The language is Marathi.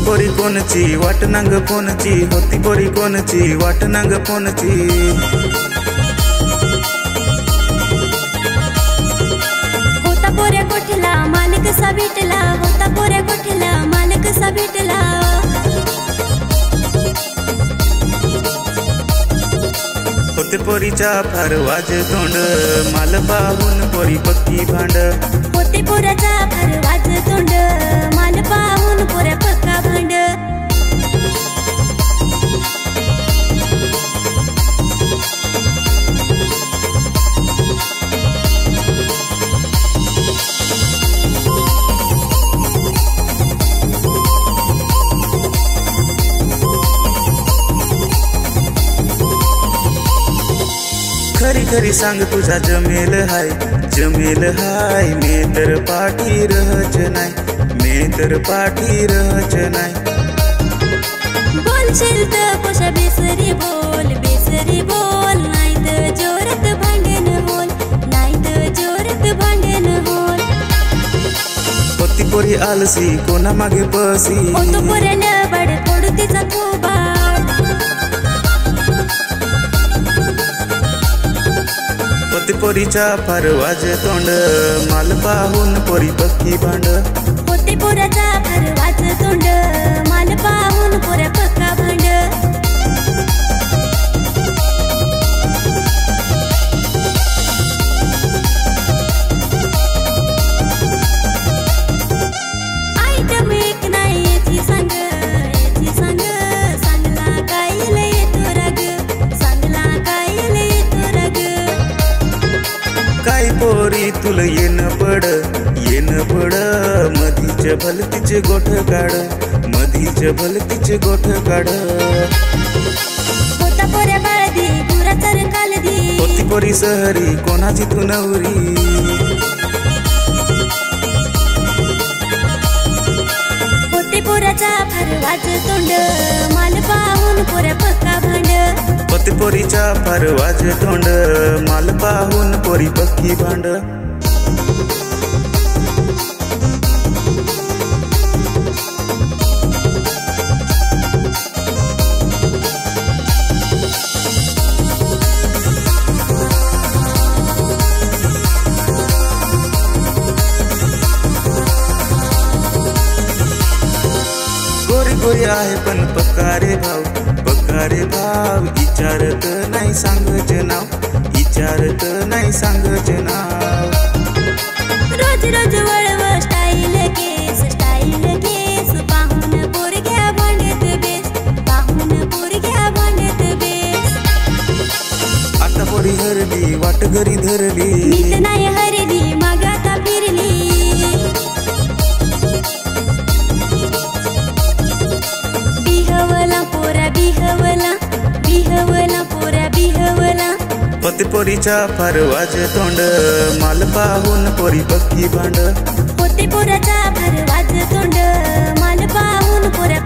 पोरी कोणची वाट नांग फोनची, होती पोरी कोणची वाट नांग फोनची। होता पोऱ्या कोठला मान कसा भेटला, होता पोऱ्या कोठला मान कसा भेटला। होते पोरीच्या फार वाज तोंड, माल पाहून पोरी पक्की भांड। होते पोऱ्याचा फार वाज तोंड, माल पाहून पोऱ्या पक्का भांड। खरी खरी सांग तुझा जमेल हाय, जमेल हाय। मी तर पाठी रहच नाही, मी तर पाठी रहच नाही। बोलशील तर पोशा बेसरी बोल, बेसरी बोल। नाही तर जोरात भांडण होल, नाही तर जोरात भांडण होल। होती पोरी आलसी कोणा मागे पसी, होतो पोऱ्यानं बड फोडू तिचा खोबाड। होती पोरीच्या फार वाज तोंड, माल पाहून पोरी पक्की भांड। होते पोऱ्याचा फार वाज तोंड, माल पाहून पोऱ्या पक्का भांड। आयटम एक नाही याची सांग, याची सांग। सांगला कायला येतो राग, सांगला कायला येतो राग। काय पोरी तुला येणं पड, येणं पड। मधीचे भलतीचे गोठ काढ, मधीचे भलतीचे गोठ काढ। होता पोऱ्या बाळदी गुराचा रे कालदी, होती पोरी सहरी कोणाची तू नवरी। होते पोऱ्याचा फार वाज तोंड, माल पाहून पोऱ्या पक्का भांड। होते पोरीच्या फार वाज तोंड, माल पाहून पोरी पक्की भांड। गोरी गोरी आहे पण पक्का रे भाव, पक्का रे भाव। विचारत नाही सांगच नाव, विचारत नाही सांगच नाव। रोज रोज वळव स्टाईल केस, स्टाईल केस। पाहून पोरग्या भांडत बेस, पाहून पोरग्या भांडत बेस। आता पोरी हरली वाट घरी धरली, नीत नाही हरली माग आता फिरली। बिहवला पोऱ्या बिहवला, बिहवला पोऱ्या बिहवला। होते पोरीच्या फार वाज तोंड, माल पाहून पोरी पक्की भांड। होते पोऱ्याचा फार वाज तोंड, माल पाहून पोऱ्या